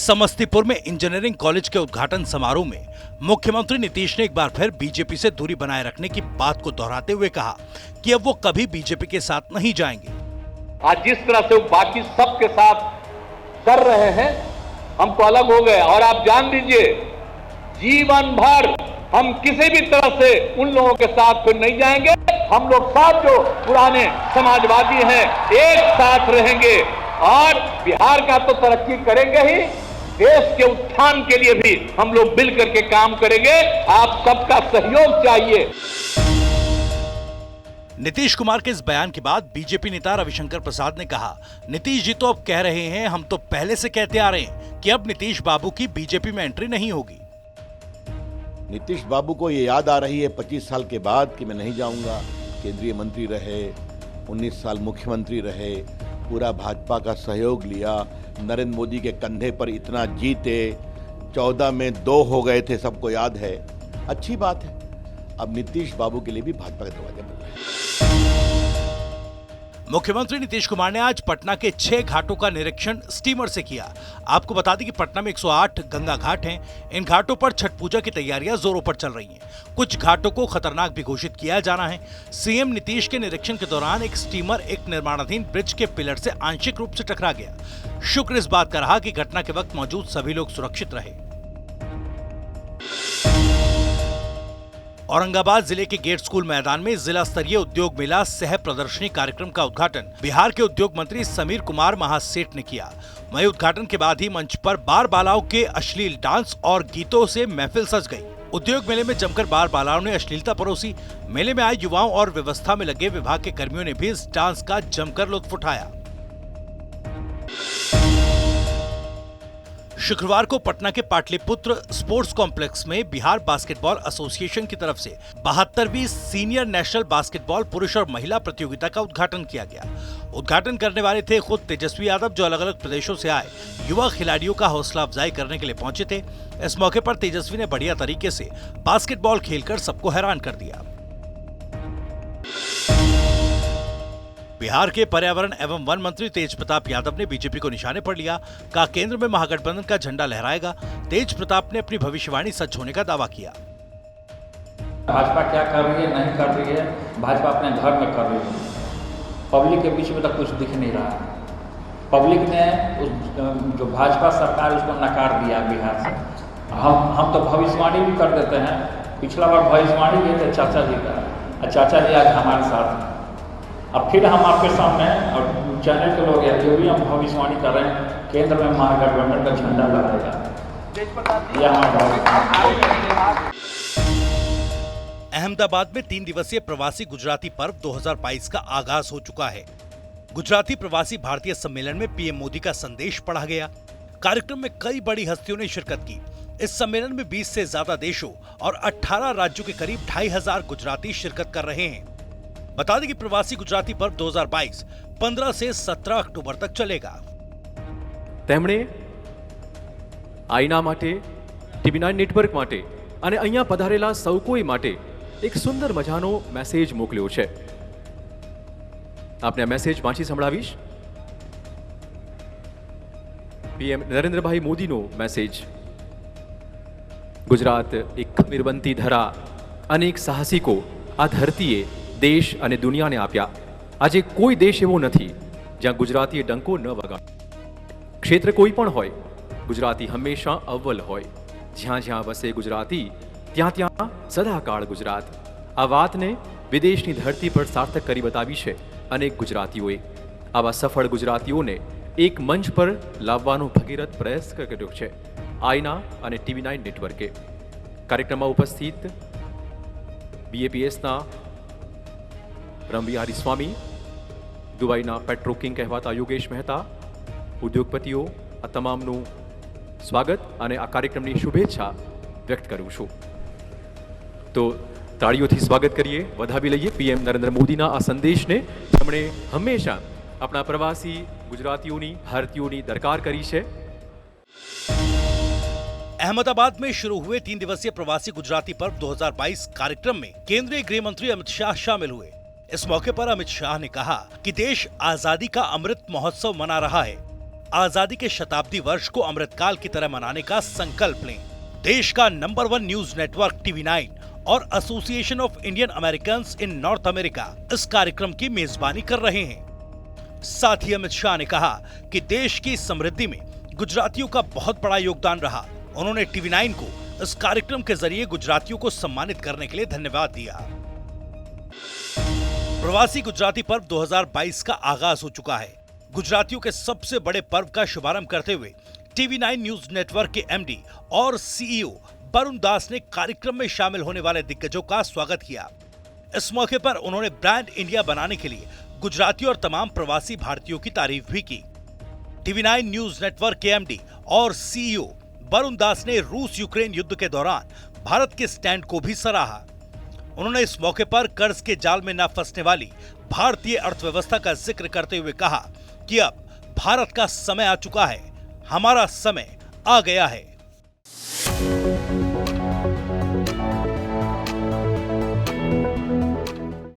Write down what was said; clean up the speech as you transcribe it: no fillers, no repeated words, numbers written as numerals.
समस्तीपुर में engineering college के उद्घाटन समारोह में मुख्यमंत्री नीतीश ने एक बार फिर बीजेपी से दूरी बनाए रखने की बात को दोहराते हुए कहा कि अब वो कभी बीजेपी के साथ नहीं जाएंगे। आज जिस तरह से वो बाकी सबके साथ कर रहे हैं, हम तो अलग हो गए। और आप जान लीजिए, जीवन भर हम किसी भी तरह से उन लोगों के साथ फिर नहीं जाएंगे। हम लोग साथ जो पुराने समाजवादी हैं, एक साथ रहेंगे और बिहार का तो तरक्की करेंगे ही, देश के उत्थान के लिए भी हम लोग मिल करके काम करेंगे। आप सबका सहयोग चाहिए। नीतीश कुमार के इस बयान के बाद बीजेपी नेता रविशंकर प्रसाद ने कहा, नीतीश जी तो अब कह रहे हैं, हम तो पहले से कहते आ रहे हैं कि अब नीतीश बाबू की बीजेपी में एंट्री नहीं होगी। नीतीश बाबू को ये याद आ रही है 25 साल के बाद कि मैं नहीं जाऊंगा। केंद्रीय मंत्री रहे, 19 साल मुख्यमंत्री रहे, पूरा भाजपा का सहयोग लिया, नरेंद्र मोदी के कंधे पर इतना जीते, 14 में 2 हो गए थे, सबको याद है। अच्छी बात है, अब नीतीश बाबू के लिए भी भाजपा के दरवाजे बंद है। मुख्यमंत्री नीतीश कुमार ने आज पटना के 6 घाटों का निरीक्षण स्टीमर से किया। आपको बता दें कि पटना में 108 गंगा घाट हैं। इन घाटों पर छठ पूजा की तैयारियां जोरों पर चल रही हैं। कुछ घाटों को खतरनाक भी घोषित किया जाना है। सीएम नीतीश के निरीक्षण के दौरान एक स्टीमर एक निर्माणाधीन ब्रिज के पिलर से आंशिक रूप से टकरा गया। शुक्र इस बात का रहा कि घटना के वक्त मौजूद सभी लोग सुरक्षित रहे। औरंगाबाद जिले के गेट स्कूल मैदान में जिला स्तरीय उद्योग मेला सह प्रदर्शनी कार्यक्रम का उद्घाटन बिहार के उद्योग मंत्री समीर कुमार महासेठ ने किया। वहीं उद्घाटन के बाद ही मंच पर बार बालाओं के अश्लील डांस और गीतों से महफिल सज गई। उद्योग मेले में जमकर बार बालाओं ने अश्लीलता परोसी। मेले में आए युवाओं और व्यवस्था में लगे विभाग के कर्मियों ने भी इस डांस का जमकर लुत्फ उठाया। शुक्रवार को पटना के पाटलिपुत्र स्पोर्ट्स कॉम्प्लेक्स में बिहार बास्केटबॉल एसोसिएशन की तरफ से 72वीं सीनियर नेशनल बास्केटबॉल पुरुष और महिला प्रतियोगिता का उद्घाटन किया गया। उद्घाटन करने वाले थे खुद तेजस्वी यादव, जो अलग अलग प्रदेशों से आए युवा खिलाड़ियों का हौसला अफजाई करने के लिए पहुंचे थे। इस मौके पर तेजस्वी ने बढ़िया तरीके से बास्केटबॉल खेलकर सबको हैरान कर दिया। बिहार के पर्यावरण एवं वन मंत्री तेज प्रताप यादव ने बीजेपी को निशाने पर लिया। कहा, केंद्र में महागठबंधन का झंडा लहराएगा। तेज प्रताप ने अपनी भविष्यवाणी सच होने का दावा किया। भाजपा क्या कर रही है, नहीं कर रही है, भाजपा अपने घर में कर रही है। पब्लिक के बीच में तो कुछ दिख नहीं रहा। पब्लिक ने जो भाजपा सरकार उसको नकार दिया बिहार से। हम तो भविष्यवाणी भी कर देते हैं। पिछला बार भविष्यवाणी किए थे चाचा जी का, और चाचा जी आज हमारे साथ। अब फिर हम आपके सामने और चैनल के लोग ये भी हम भविष्यवाणी कर रहे हैं, केंद्र में महागठबंधन का झंडा लहराएगा। अहमदाबाद में 3 दिवसीय प्रवासी गुजराती पर्व 2022 का आगाज हो चुका है। गुजराती प्रवासी भारतीय सम्मेलन में पीएम मोदी का संदेश पढ़ा गया। कार्यक्रम में कई बड़ी हस्तियों ने शिरकत की। इस सम्मेलन में 20 से ज्यादा देशों और 18 राज्यों के करीब 2500 गुजराती शिरकत कर रहे हैं। बता दें कि प्रवासी गुजराती पर्व 2022 15 से 17 अक्टूबर तक चलेगा। તેમણે આઈના માટે, ટીવી9 નેટવર્ક માટે અને અહીંયા પધારેલા સૌ કોઈ માટે એક સુંદર મજાનો મેસેજ મોકલ્યો છે. આપને આ મેસેજ વાંચી સંભળાવીશ. પીએમ નરેન્દ્રભાઈ મોદીનો મેસેજ. ગુજરાત એક ખમીરબંધી ધરા, અનેક સાહસિકો આ ધરતીએ દેશ અને દુનિયાને આપ્યા. આજે કોઈ દેશ એવો નથી જ્યાં ગુજરાતીએ ડંકો ન વગાડ્યો. ક્ષેત્ર કોઈ પણ હોય, ગુજરાતી હંમેશા અવ્વલ હોય. જ્યાં જ્યાં વસે ગુજરાતી, ત્યાં ત્યાં સદાકાળ ગુજરાત. આ વાતને વિદેશની ધરતી પર સાર્થક કરી બતાવી છે અનેક ગુજરાતીઓએ. આવા સફળ ગુજરાતીઓને એક મંચ પર લાવવાનો ભગીરથ પ્રયાસ કર્યો છે આઈના અને ટીવી9 નેટવર્કે. કાર્યક્રમમાં ઉપસ્થિત બીએપીએસના રમવિહારી સ્વામી, દુબઈના પેટ્રો કિંગ કહેવાતા યોગેશ મહેતા, ઉદ્યોગપતિઓ, આ તમામનું સ્વાગત અને આ કાર્યક્રમની શુભેચ્છા વ્યક્ત કરું છું. તો તાળીઓથી સ્વાગત કરીએ, વધાવી લઈએ પીએમ નરેન્દ્ર મોદીના આ સંદેશને, જેમણે હંમેશા આપણા પ્રવાસી ગુજરાતીઓની, ભારતીયોની દરકાર કરી છે. अहमदाबाद में शुरू हुए 3 दिवसीय प्रवासी गुजराती पर्व 2022 कार्यक्रम में केंद्रीय गृह मंत्री अमित शाह शामिल हुए। इस मौके पर अमित शाह ने कहा कि देश आजादी का अमृत महोत्सव मना रहा है। आजादी के शताब्दी वर्ष को अमृतकाल की तरह मनाने का संकल्प लें। देश का नंबर 1 न्यूज नेटवर्क TV9 और association of Indian Americans in north America इस कार्यक्रम की मेजबानी कर रहे हैं। साथ ही अमित शाह ने कहा कि देश की समृद्धि में गुजरातियों का बहुत बड़ा योगदान रहा। उन्होंने TV9 को इस कार्यक्रम के जरिए गुजरातियों को सम्मानित करने के लिए धन्यवाद दिया। प्रवासी गुजराती पर्व 2022 का आगाज हो चुका है। गुजरातियों के सबसे बड़े पर्व का शुभारंभ करते हुए TV9 न्यूज नेटवर्क के MD और CEO वरुण दास ने कार्यक्रम में शामिल होने वाले दिग्गजों का स्वागत किया। इस मौके पर उन्होंने ब्रांड इंडिया बनाने के लिए गुजरातियों और तमाम प्रवासी भारतीयों की तारीफ भी की। TV9 न्यूज नेटवर्क के MD और CEO वरुण दास ने रूस यूक्रेन युद्ध के दौरान भारत के स्टैंड को भी सराहा। उन्होंने इस मौके पर कर्ज के जाल में न फंसने वाली भारतीय अर्थव्यवस्था का जिक्र करते हुए कहा कि अब भारत का समय आ चुका है, हमारा समय आ गया है।